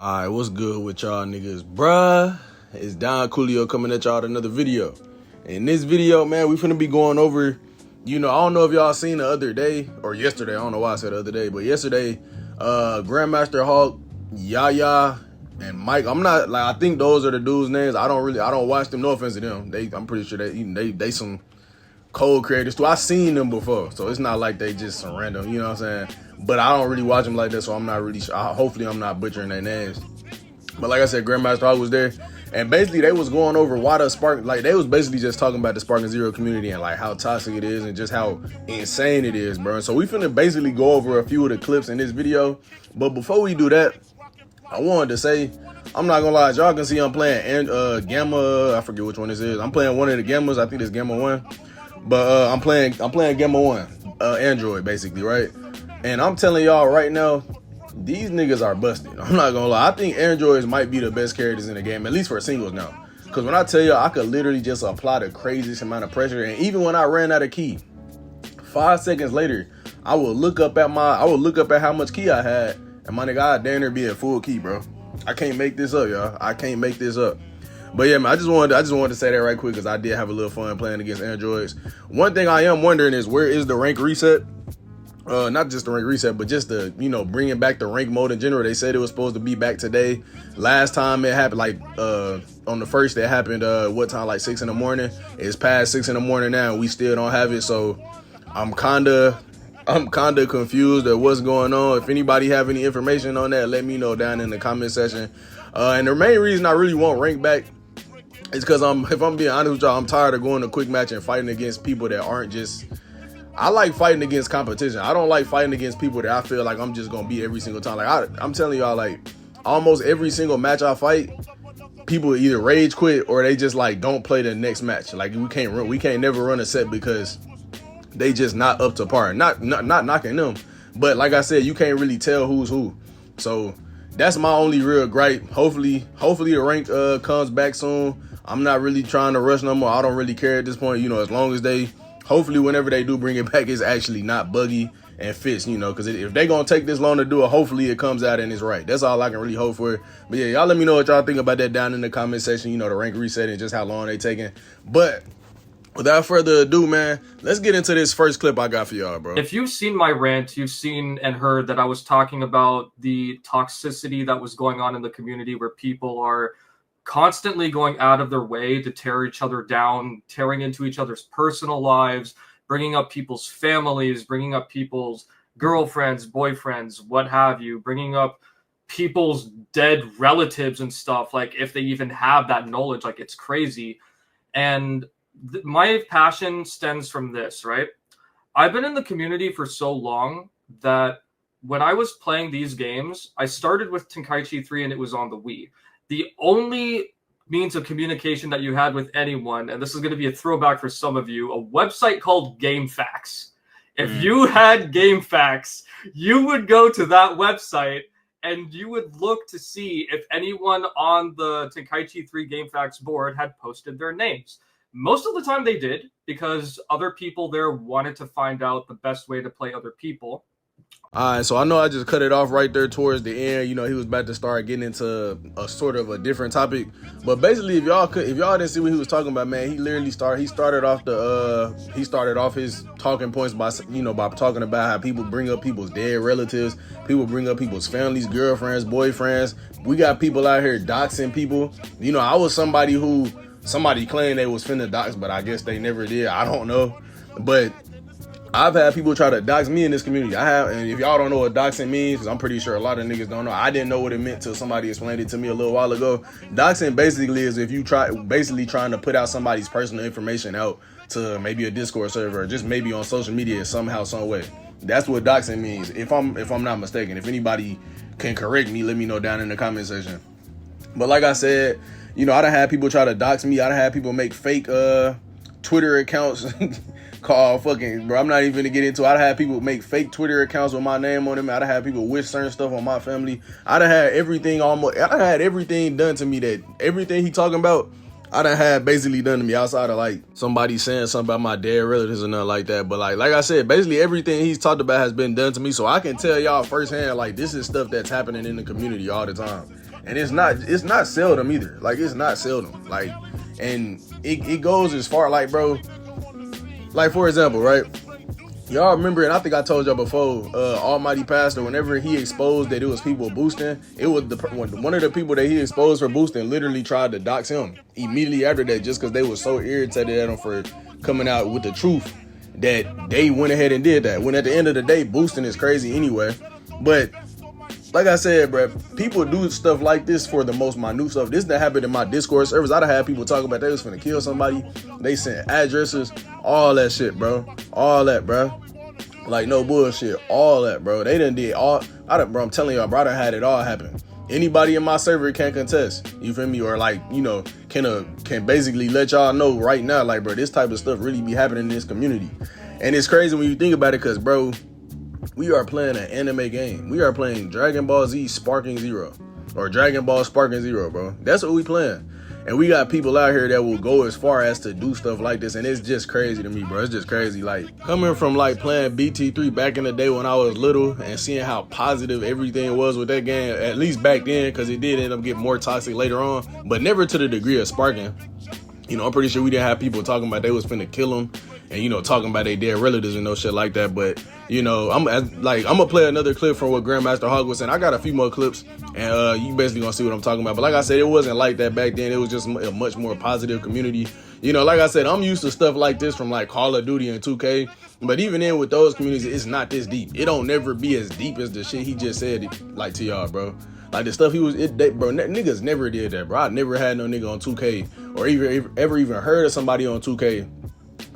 Alright, what's good with y'all niggas? Bruh, it's Don Coolio coming at y'all with another video. In this video, man, we finna be going over, I don't know if y'all seen the other day, or yesterday, I don't know why I said the other day, but yesterday, Grandmaster Hawk, Yaya, and Mike, I think those are the dudes' names. I don't watch them, no offense to them. I'm pretty sure they some cold creators too. I seen them before, so it's not like they just some random, you know what I'm saying? But I don't really watch them like that, so I'm not really sure. Hopefully I'm not butchering their names. But like I said, Grandmaster Hawk was there, and basically they was going over why the Spark, like they was basically just talking about the Spark and Zero community and like how toxic it is and just how insane it is, bro. So we finna basically go over a few of the clips in this video. But before we do that, I wanted to say, I'm not gonna lie, y'all can see I'm playing Gamma, I forget which one this is. I'm playing one of the Gammas, I think it's Gamma 1. But I'm playing Gamma 1, Android basically, right? And I'm telling y'all right now, these niggas are busted. I'm not gonna lie. I think Androids might be the best characters in the game, at least for singles now. Because when I tell y'all, I could literally just apply the craziest amount of pressure. And even when I ran out of key, 5 seconds later, I would look up at how much key I had, and my nigga, I'd damn near be at full key, bro. I can't make this up, y'all. I can't make this up. But yeah, man, I just wanted to say that right quick because I did have a little fun playing against Androids. One thing I am wondering is, where is the rank reset? Not just the rank reset, but just the, bringing back the rank mode in general. They said it was supposed to be back today. Last time it happened, on the first, it happened, what time, like 6 in the morning? It's past 6 in the morning now, and we still don't have it, so I'm kinda confused at what's going on. If anybody have any information on that, let me know down in the comment section. And the main reason I really want rank back is because if I'm being honest with y'all, I'm tired of going to quick match and fighting against people that aren't just... I like fighting against competition. I don't like fighting against people that I feel like I'm just gonna beat every single time. Like I'm telling y'all, like almost every single match I fight, people either rage quit or they just like don't play the next match. Like we can't never run a set because they just not up to par. Not knocking them, but like I said, you can't really tell who's who. So that's my only real gripe. Hopefully the rank comes back soon. I'm not really trying to rush no more. I don't really care at this point. As long as hopefully whenever they do bring it back, it's actually not buggy and fits, because if they gonna take this long to do it, hopefully it comes out and it's right. That's all I can really hope for. But yeah, y'all let me know what y'all think about that down in the comment section, the rank reset and just how long they taking. But without further ado, man, let's get into this first clip I got for y'all, bro. If you've seen my rant, you've seen and heard that I was talking about the toxicity that was going on in the community, where people are constantly going out of their way to tear each other down, tearing into each other's personal lives, bringing up people's families, bringing up people's girlfriends, boyfriends, what have you, bringing up people's dead relatives and stuff, like if they even have that knowledge. Like, it's crazy. And my passion stems from this, right? I've been in the community for so long that when I was playing these games, I started with Tenkaichi 3 and it was on the Wii. The only means of communication that you had with anyone, and this is going to be a throwback for some of you, a website called GameFAQs. If you had GameFAQs, you would go to that website and you would look to see if anyone on the Tenkaichi 3 GameFAQs board had posted their names. Most of the time they did, because other people there wanted to find out the best way to play other people. All right, so I know I just cut it off right there towards the end. He was about to start getting into a sort of a different topic, but basically, if y'all didn't see what he was talking about, man, he started off his talking points by talking about how people bring up people's dead relatives, people bring up people's families, girlfriends, boyfriends. We got people out here doxing people. I was somebody claimed they was finna dox, but I guess they never did. I don't know, but I've had people try to dox me in this community. And if y'all don't know what doxing means, because I'm pretty sure a lot of niggas don't know. I didn't know what it meant till somebody explained it to me a little while ago. Doxing basically is if you trying to put out somebody's personal information out to maybe a Discord server or just maybe on social media somehow, some way. That's what doxing means, if I'm not mistaken. If anybody can correct me, let me know down in the comment section. But like I said, I done had people try to dox me. I done had people make fake Twitter accounts called fucking, bro, I'm not even gonna get into it. I'd have people make fake Twitter accounts with my name on them. I'd have people wish certain stuff on my family. I'd have had everything done to me, that everything he talking about, I done had basically done to me, outside of like somebody saying something about my dead relatives or nothing like that. But like I said, basically everything he's talked about has been done to me. So I can tell y'all firsthand, like, this is stuff that's happening in the community all the time. And it's not seldom either. Like, it's not seldom. Like, and it goes as far, like, bro, like, for example, right? Y'all remember, and I think I told y'all before, Almighty Pastor, whenever he exposed that it was people boosting, it was one of the people that he exposed for boosting literally tried to dox him immediately after that, just because they were so irritated at him for coming out with the truth, that they went ahead and did that. When at the end of the day, boosting is crazy anyway. But like I said, bro, people do stuff like this for the most minute stuff. This that happened in my Discord servers. I'd have had people talking about they was finna kill somebody. They sent addresses, all that shit, bro. All that, bro. Like, no bullshit. All that, bro. They done did all. Bro, I'm telling y'all, bro, I done had it all happen. Anybody in my server can contest. You feel me? Or like, you know, can basically let y'all know right now, like, bro, this type of stuff really be happening in this community. And it's crazy when you think about it, because, bro, we are playing an anime game. We are playing Dragon Ball Z Sparking Zero. Or Dragon Ball Sparking Zero, bro. That's what we playing. And we got people out here that will go as far as to do stuff like this. And it's just crazy to me, bro. It's just crazy. Like, coming from, like, playing BT3 back in the day when I was little and seeing how positive everything was with that game, at least back then, because it did end up getting more toxic later on, but never to the degree of Sparking. You know, I'm pretty sure we didn't have people talking about they was finna kill them and, you know, talking about their dead relatives and no shit like that. But, you know, I'm gonna play another clip from what Grandmaster Hog was saying. I got a few more clips, and you basically gonna see what I'm talking about. But like I said, it wasn't like that back then. It was just a much more positive community. You know, like I said, I'm used to stuff like this from like Call of Duty and 2K. But even then with those communities, it's not this deep. It don't never be as deep as the shit he just said, like, to y'all, bro. Like, the stuff bro, niggas never did that, bro. I never had no nigga on 2K or ever even heard of somebody on 2K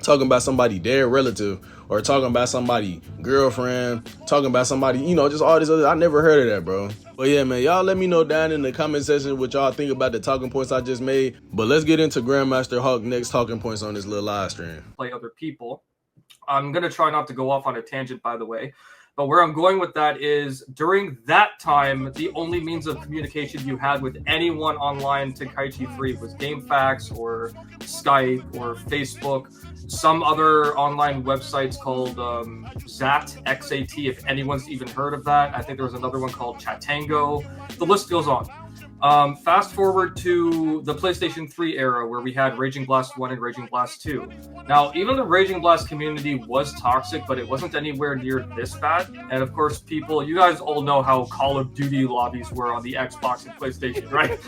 talking about somebody dead relative or talking about somebody girlfriend, talking about somebody, you know, just all this other. I never heard of that, bro. But yeah, man, y'all let me know down in the comment section what y'all think about the talking points I just made. But let's get into Grandmaster Hawk next talking points on this little live stream. Play other people. I'm going to try not to go off on a tangent, by the way. But where I'm going with that is, during that time, the only means of communication you had with anyone online to Kaichi 3 was GameFAQs or Skype or Facebook, some other online websites called XAT, XAT, if anyone's even heard of that. I think there was another one called Chatango. The list goes on. Fast forward to the PlayStation 3 era, where we had Raging Blast 1 and Raging Blast 2. Now, even the Raging Blast community was toxic, but it wasn't anywhere near this bad. And of course, you guys all know how Call of Duty lobbies were on the Xbox and PlayStation, right?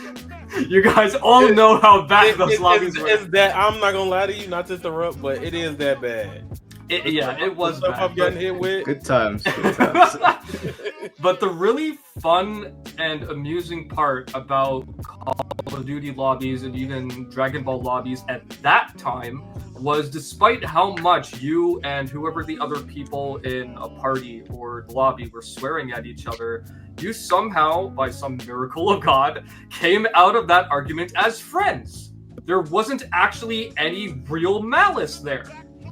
You guys all know how bad those lobbies were. It's that, I'm not gonna lie to you, not to interrupt, but it is that bad. It was bad. I've gotten hit with. Good times. Good times. But the really fun and amusing part about Call of Duty lobbies and even Dragon Ball lobbies at that time was, despite how much you and whoever the other people in a party or the lobby were swearing at each other, you somehow, by some miracle of God, came out of that argument as friends. There wasn't actually any real malice there.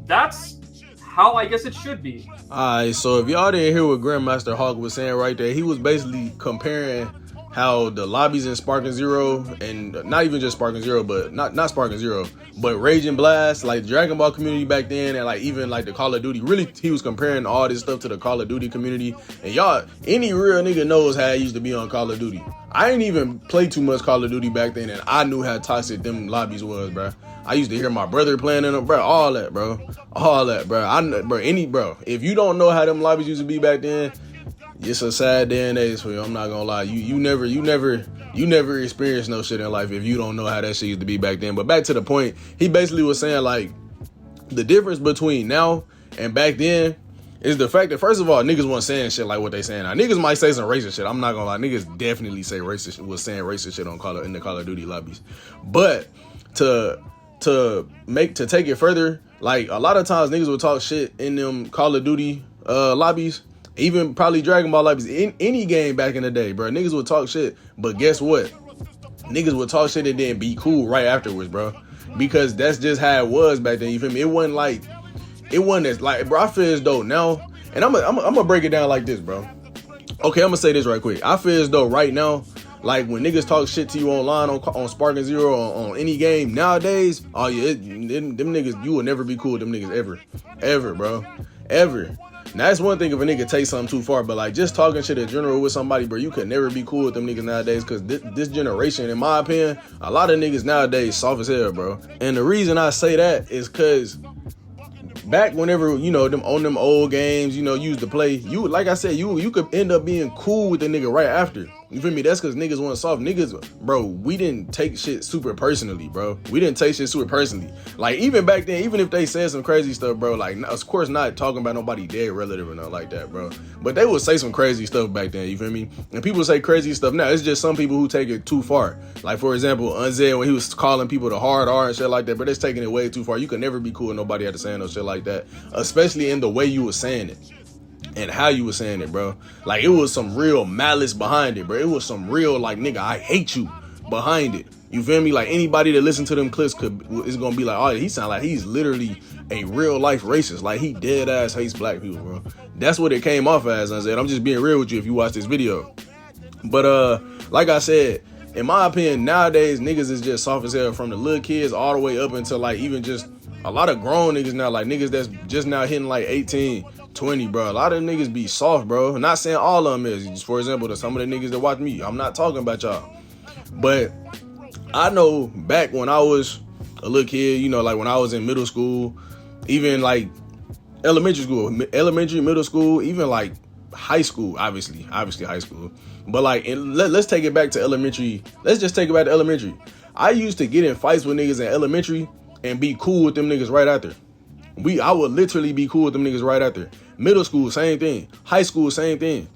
That's how I guess it should be. Alright, so if y'all didn't hear what Grandmaster Hawk was saying right there, he was basically comparing how the lobbies in Sparking Zero, and not even just Sparking Zero, but not Sparking Zero, but Raging Blast, like Dragon Ball community back then, and like even like the Call of Duty. Really, he was comparing all this stuff to the Call of Duty community. And y'all, any real nigga knows how it used to be on Call of Duty. I ain't even play too much Call of Duty back then, and I knew how toxic them lobbies was, bro. I used to hear my brother playing in them, bro. All that, bro. If you don't know how them lobbies used to be back then, it's a sad day and age for you. I'm not gonna lie. You never experienced no shit in life if you don't know how that shit used to be back then. But back to the point, he basically was saying, like, the difference between now and back then is the fact that, first of all, niggas wasn't saying shit like what they saying now. Niggas might say some racist shit. I'm not gonna lie. Niggas definitely saying racist shit in the Call of Duty lobbies. But to take it further, like, a lot of times niggas would talk shit in them Call of Duty lobbies, even probably Dragon Ball lobbies, in any game back in the day, bro. Niggas would talk shit, but guess what? Niggas would talk shit and then be cool right afterwards, bro. Because that's just how it was back then, you feel me? It wasn't as, like, bro, I feel as though now, and I'm gonna break it down like this, bro. Okay, I'm gonna say this right quick. I feel as though right now, like, when niggas talk shit to you online on Sparking Zero, on any game nowadays, oh yeah, them niggas, you will never be cool with them niggas ever, bro, ever. Now, that's one thing if a nigga takes something too far, but like just talking shit in general with somebody, bro, you could never be cool with them niggas nowadays, because this generation, in my opinion, a lot of niggas nowadays soft as hell, bro. And the reason I say that is because back whenever, you know, them on them old games, you know, you used to play, you, like I said, you could end up being cool with the nigga right after. You feel me? That's because niggas want soft. Niggas, bro, we didn't take shit super personally, bro. We didn't take shit super personally. Like, even back then, even if they said some crazy stuff, bro, like, of course not talking about nobody dead relative or nothing like that, bro. But they would say some crazy stuff back then, you feel me? And people say crazy stuff now. It's just some people who take it too far. Like, for example, Unzed, when he was calling people the hard R and shit like that, but it's taking it way too far. You could never be cool with nobody after saying no shit like that, especially in the way you were saying it. And how you was saying it, bro. Like, it was some real malice behind it, bro. It was some real, like, nigga, I hate you behind it. You feel me? Like, anybody that listen to them clips is gonna be like, oh, he sound like he's literally a real life racist. Like, he dead ass hates black people, bro. That's what it came off as. I said, I'm just being real with you if you watch this video. But like I said, in my opinion, nowadays niggas is just soft as hell, from the little kids all the way up until like even just a lot of grown niggas now, like niggas that's just now hitting like 18, 20, bro. A lot of niggas be soft, bro. I'm not saying all of them is. Just for example, to some of the niggas that watch me, I'm not talking about y'all. But I know back when I was a little kid, you know, like when I was in middle school, even like elementary, middle school, even like high school, obviously high school. But like, let's take it back to elementary. Let's just take it back to elementary. I used to get in fights with niggas in elementary and be cool with them niggas right after. I would literally be cool with them niggas right after. Middle school, same thing. High school, same thing.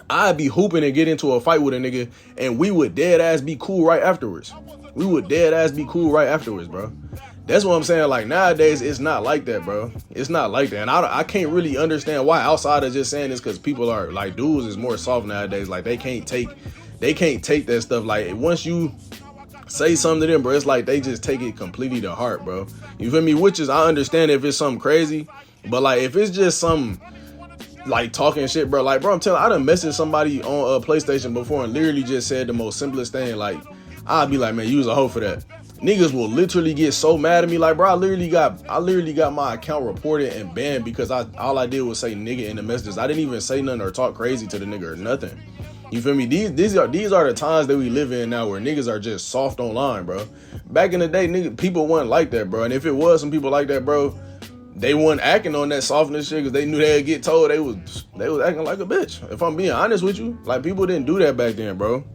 I'd be hooping and get into a fight with a nigga, and we would dead ass be cool right afterwards. Bro. That's what I'm saying. Like, nowadays, it's not like that, bro. It's not like that. And I can't really understand why, outside of just saying this, because people are, like, dudes is more soft nowadays. Like, they can't take that stuff. Like, once you say something to them, bro, it's like they just take it completely to heart, bro. You feel me? Which is, I understand if it's something crazy, but like if it's just some like talking shit, bro, like, bro, I'm telling you, I done messaged somebody on a PlayStation before and literally just said the most simplest thing. Like, I'd be like, man, you was a hoe for that. Niggas will literally get so mad at me, like, bro, I literally got my account reported and banned because all I did was say nigga in the messages. I didn't even say nothing or talk crazy to the nigga or nothing. You feel me? These are the times that we live in now where niggas are just soft online, bro. Back in the day, nigga, people weren't like that, bro. And if it was some people like that, bro, they weren't acting on that softness shit because they knew they'd get told. They was acting like a bitch. If I'm being honest with you, like, people didn't do that back then, bro.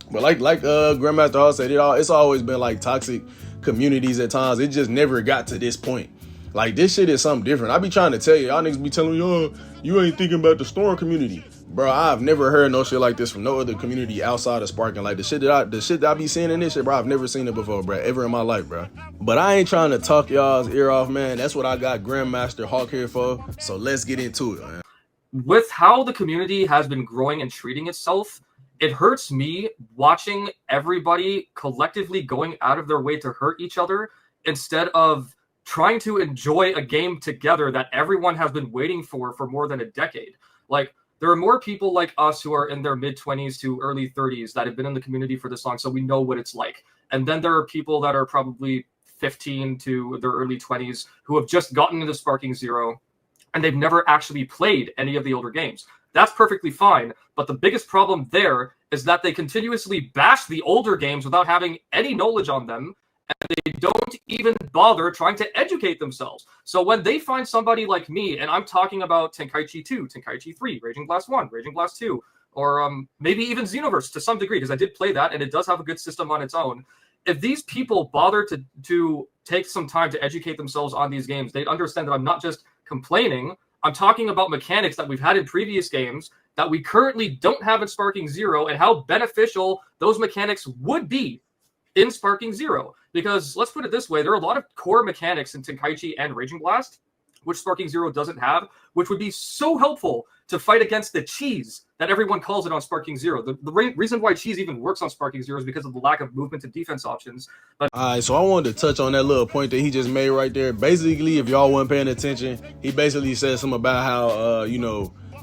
But like Grandmaster Hall said, it's always been like toxic communities at times. It just never got to this point. Like, this shit is something different. I be trying to tell you, y'all niggas be telling me, oh, you ain't thinking about the Storm community. Bro, I've never heard no shit like this from no other community outside of Sparking. Like, the shit that I be seeing in this shit, bro, I've never seen it before, bro, ever in my life, bro. But I ain't trying to talk y'all's ear off, man. That's what I got Grandmaster Hawk here for. So let's get into it, man. With how the community has been growing and treating itself, it hurts me watching everybody collectively going out of their way to hurt each other instead of trying to enjoy a game together that everyone has been waiting for more than a decade. Like, there are more people like us who are in their mid-20s to early 30s that have been in the community for this long, so we know what it's like. And then there are people that are probably 15 to their early 20s who have just gotten into Sparking Zero, and they've never actually played any of the older games. That's perfectly fine, but the biggest problem there is that they continuously bash the older games without having any knowledge on them, and they don't even bother trying to educate themselves. So when they find somebody like me, and I'm talking about Tenkaichi 2, Tenkaichi 3, Raging Blast 1, Raging Blast 2, or maybe even Xenoverse to some degree, because I did play that, and it does have a good system on its own. If these people bother to take some time to educate themselves on these games, they'd understand that I'm not just complaining, I'm talking about mechanics that we've had in previous games that we currently don't have in Sparking Zero, and how beneficial those mechanics would be in Sparking Zero. Because let's put it this way, there are a lot of core mechanics in Tenkaichi and Raging Blast, which Sparking Zero doesn't have, which would be so helpful to fight against the cheese that everyone calls it on Sparking Zero. The reason why cheese even works on Sparking Zero is because of the lack of movement and defense options. But all right, so I wanted to touch on that little point that he just made right there. Basically, if y'all weren't paying attention, he basically said something about how,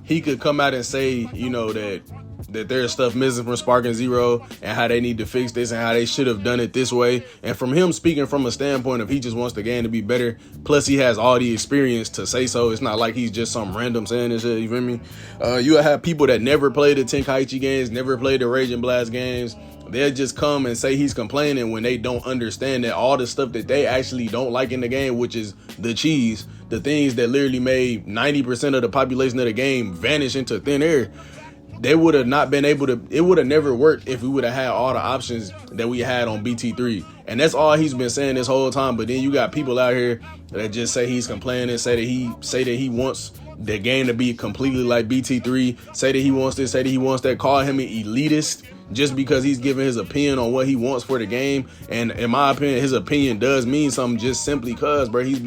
he could come out and say, you know, that there's stuff missing from Sparking Zero and how they need to fix this and how they should have done it this way. And from him speaking from a standpoint of he just wants the game to be better, plus he has all the experience to say so. It's not like he's just some random saying this shit, you feel me? You have people that never played the Tenkaichi games, never played the Raging Blast games. They'll just come and say he's complaining when they don't understand that all the stuff that they actually don't like in the game, which is the cheese, the things that literally made 90% of the population of the game vanish into thin air. They would have not been able to, it would have never worked if we would have had all the options that we had on BT3. And that's all he's been saying this whole time. But then you got people out here that just say he's complaining, say that he wants the game to be completely like BT3, say that he wants this, say that he wants that, call him an elitist just because he's giving his opinion on what he wants for the game. And in my opinion, his opinion does mean something just simply because, bro, he's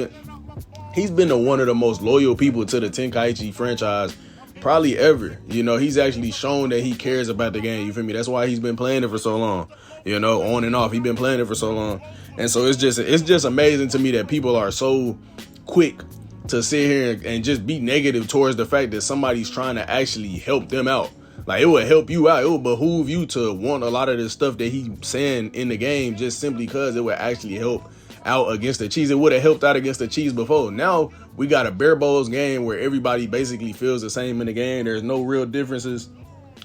been one of the most loyal people to the Tenkaichi franchise probably ever. You know, he's actually shown that he cares about the game. You feel me? That's why he's been playing it for so long. You know, on and off, he's been playing it for so long. And so it's just amazing to me that people are so quick to sit here and just be negative towards the fact that somebody's trying to actually help them out. Like, it would help you out. It would behoove you to want a lot of the stuff that he's saying in the game just simply because it would actually help out against the cheese. It would have helped out against the cheese before. Now we got a bare bones game where everybody basically feels the same in the game. There's no real differences.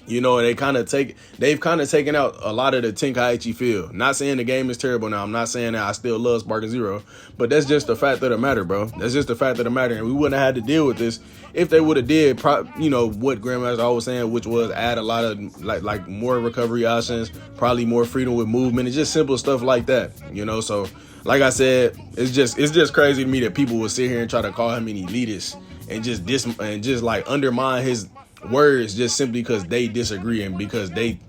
You know, they've kind of taken out a lot of the Tenkaichi feel. Not saying the game is terrible now. I'm not saying that I still love Sparking Zero, but that's just the fact of the matter, bro. That's just the fact of the matter. And we wouldn't have had to deal with this if they would have did, you know, what Grandmaster was saying, which was add a lot of like more recovery options, probably more freedom with movement, and just simple stuff like that. You know, so like I said, it's just crazy to me that people will sit here and try to call him an elitist and just like undermine his words just simply because they disagree and because they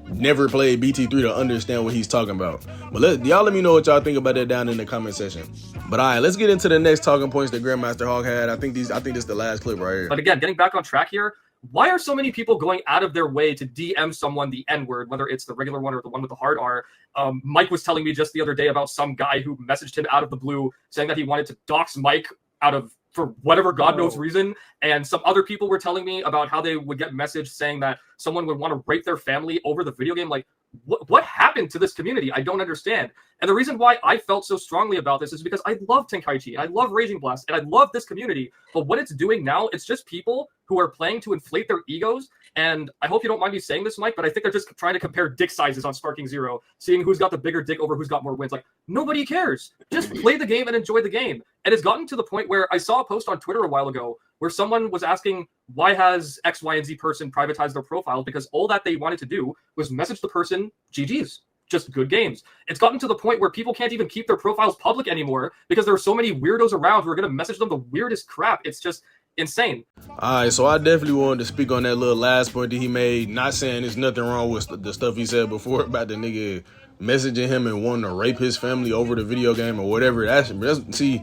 never played BT3 to understand what he's talking about. But y'all let me know what y'all think about that down in the comment section. But all right, let's get into the next talking points that Grandmaster Hawk had. I think this is the last clip right here. But again, getting back on track here, why are so many people going out of their way to DM someone the N-word, whether it's the regular one or the one with the hard R? Mike was telling me just the other day about some guy who messaged him out of the blue saying that he wanted to dox Mike for whatever God knows reason. And some other people were telling me about how they would get messaged saying that someone would want to rape their family over the video game. Like, what happened to this community? I don't understand. And the reason why I felt so strongly about this is because I love Tenkaichi, I love Raging Blast, and I love this community. But what it's doing now, it's just people who are playing to inflate their egos. And I hope you don't mind me saying this, Mike, but I think they're just trying to compare dick sizes on Sparking Zero, seeing who's got the bigger dick over who's got more wins. Like, nobody cares. Just play the game and enjoy the game. And it's gotten to the point where I saw a post on Twitter a while ago where someone was asking, why has X, Y, and Z person privatized their profile? Because all that they wanted to do was message the person, GG's, just good games. It's gotten to the point where people can't even keep their profiles public anymore because there are so many weirdos around who are going to message them the weirdest crap. It's just insane. All right, so I definitely wanted to speak on that little last point that he made, not saying there's nothing wrong with the stuff he said before about the nigga messaging him and wanting to rape his family over the video game or whatever. See,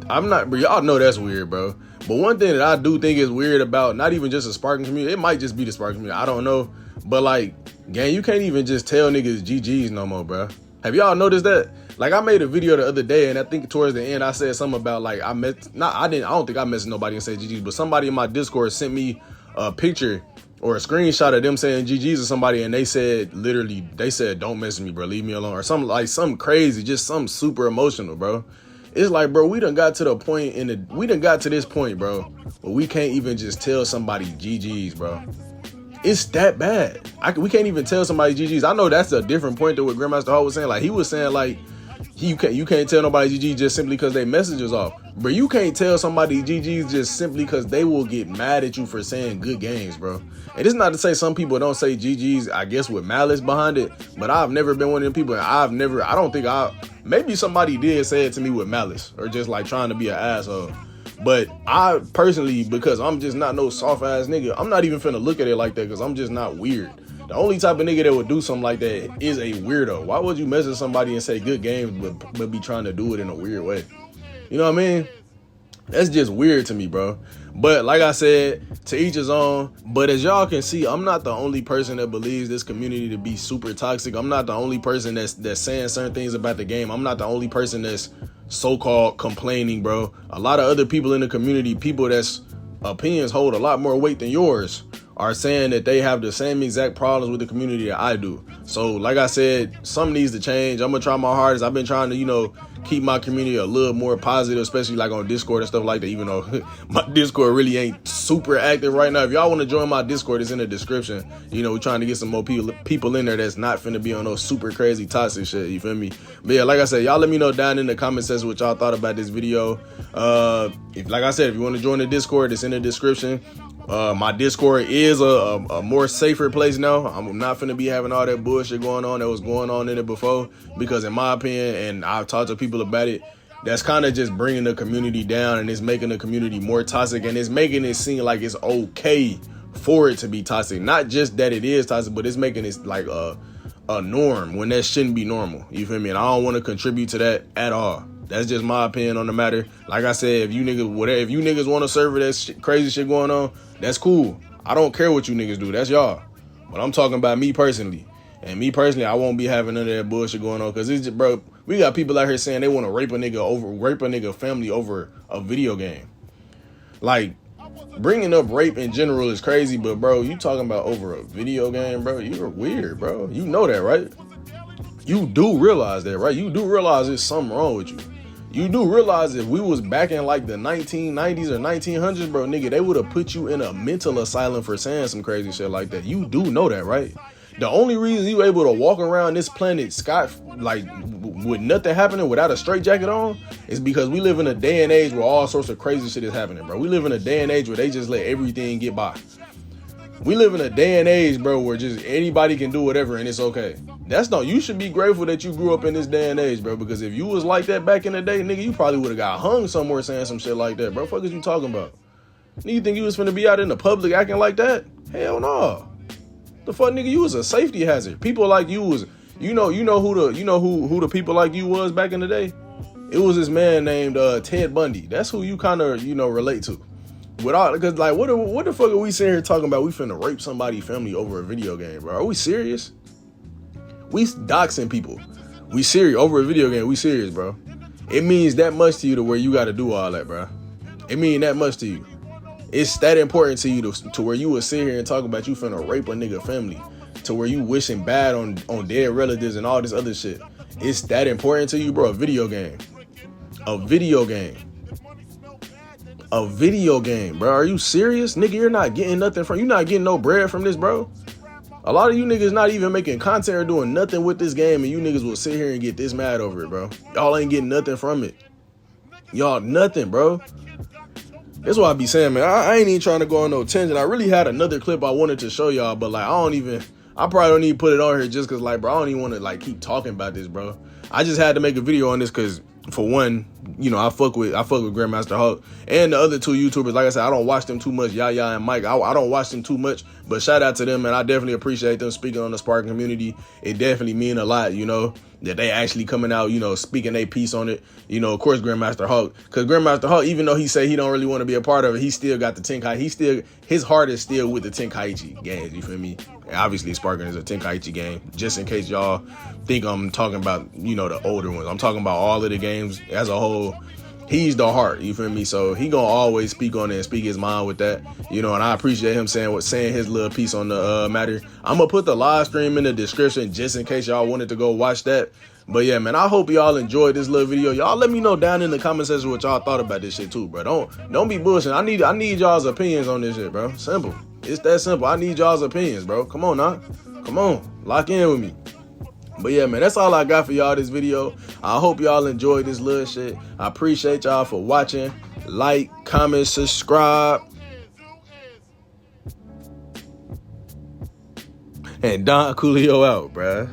I'm not, bro, y'all know that's weird, bro. But one thing that I do think is weird about not even just the Sparking community, it might just be the Sparking community, I don't know. But like, gang, you can't even just tell niggas GG's no more, bro. Have y'all noticed that? Like, I made a video the other day, and I think towards the end I said something about like I don't think I messaged nobody and said GG's, but somebody in my Discord sent me a picture or a screenshot of them saying GG's to somebody, and they said don't message me, bro, leave me alone, or something crazy, just something super emotional, bro. It's like, bro, we done got to this point, bro, where we can't even just tell somebody GG's, bro. It's that bad. We can't even tell somebody GG's. I know that's a different point to what Grandmaster Hall was saying. Like, he was saying, like, you can't tell nobody GG just simply because they messages off. But you can't tell somebody GG's just simply because they will get mad at you for saying good games, bro. And it's not to say some people don't say GG's, I guess, with malice behind it. But I've never been one of them people. And maybe somebody did say it to me with malice or just like trying to be an asshole. But I personally, because I'm just not no soft ass nigga, I'm not even finna look at it like that because I'm just not weird. The only type of nigga that would do something like that is a weirdo. Why would you message somebody and say good games but be trying to do it in a weird way? You know what I mean? That's just weird to me, bro. But like I said, to each his own. But as y'all can see, I'm not the only person that believes this community to be super toxic. I'm not the only person that's saying certain things about the game. I'm not the only person that's so-called complaining, bro. A lot of other people in the community, people that's opinions hold a lot more weight than yours are saying that they have the same exact problems with the community that I do. So like I said, something needs to change. I'm gonna try my hardest. I've been trying to, keep my community a little more positive, especially like on Discord and stuff like that, even though my Discord really ain't super active right now. If y'all want to join my Discord, it's in the description. We're trying to get some more people in there that's not finna be on those super crazy toxic shit, you feel me? But yeah, like I said, y'all let me know down in the comment section what y'all thought about this video. If like I said, if you want to join the Discord, it's in the description. My Discord is a more safer place now. I'm not finna be having all that bullshit going on that was going on in it before, because in my opinion, and I've talked to people about it, that's kind of just bringing the community down, and it's making the community more toxic, and it's making it seem like it's okay for it to be toxic. Not just that it is toxic, but it's making it like a norm when that shouldn't be normal. You feel me? And I don't want to contribute to that at all. That's just my opinion on the matter. Like I said, if you niggas want to serve that crazy shit going on, that's cool. I don't care what you niggas do. That's y'all. But I'm talking about me personally. And me personally, I won't be having none of that bullshit going on, because it's just, bro, we got people out here saying they want to rape a nigga family over a video game. Like, bringing up rape in general is crazy, but bro, you talking about over a video game, bro? You're weird, bro. You know that, right? You do realize that, right? You do realize there's something wrong with you. You do realize if we was back in like the 1990s or 1900s, bro, nigga, they would have put you in a mental asylum for saying some crazy shit like that. You do know that, right? The only reason you able to walk around this planet like with nothing happening, without a straitjacket on, is because we live in a day and age where all sorts of crazy shit is happening, bro. We live in a day and age where they just let everything get by. We live in a day and age, bro, where just anybody can do whatever and it's okay. You should be grateful that you grew up in this day and age, bro, because if you was like that back in the day, nigga, you probably would have got hung somewhere saying some shit like that, bro. Fuck is you talking about? Nigga, you think you was finna be out in the public acting like that? Hell no. The fuck, nigga, you was a safety hazard. People like you was, who the people like you was back in the day? It was this man named Ted Bundy. That's who you kind of, relate to. Because like, what the fuck are we sitting here talking about? We finna rape somebody's family over a video game, bro? Are we serious? We doxing people. We serious over a video game. We serious, bro. It means that much to you to where you got to do all that, bro. It mean that much to you. It's that important to you to where you would sit here and talk about you finna rape a nigga family, to where you wishing bad on dead relatives and all this other shit. It's that important to you, bro. A video game, bro. Are you serious, nigga? You're not getting nothing you're not getting no bread from this, bro. A lot of you niggas not even making content or doing nothing with this game, and you niggas will sit here and get this mad over it, bro. Y'all ain't getting nothing from it. Y'all nothing, bro. That's why I be saying, man, I ain't even trying to go on no tangent. I really had another clip I wanted to show y'all, but like, I probably don't even put it on here just because, like, bro, I don't even want to like keep talking about this, bro. I just had to make a video on this because, for one, I fuck with Grandmaster Hulk and the other two YouTubers. Like I said, I don't watch them too much, Yaya and Mike. I don't watch them too much, but shout out to them, and I definitely appreciate them speaking on the Spark community. It definitely mean a lot, that they actually coming out, speaking their piece on it. Of course, Grandmaster Hulk, because Grandmaster Hulk, even though he say he don't really want to be a part of it, he still got the Tenkaichi. His heart is still with the Tenkaichi games. You feel me? And obviously, Sparking is a Tenkaichi game. Just in case y'all think I'm talking about, the older ones, I'm talking about all of the games as a whole. He's the heart, you feel me? So he gonna always speak on it and speak his mind with that, and I appreciate him saying his little piece on the matter. I'm gonna put the live stream in the description just in case y'all wanted to go watch that. But yeah, man, I hope y'all enjoyed this little video. Y'all let me know down in the comment section what y'all thought about this shit too, bro. Don't be bullshitting. I need y'all's opinions on this shit, bro. Simple. It's that simple. I need y'all's opinions, bro. Come on now. Come on. Lock in with me. But yeah, man, that's all I got for y'all this video. I hope y'all enjoyed this little shit. I appreciate y'all for watching. Like, comment, subscribe. And Don Coolio out, bruh.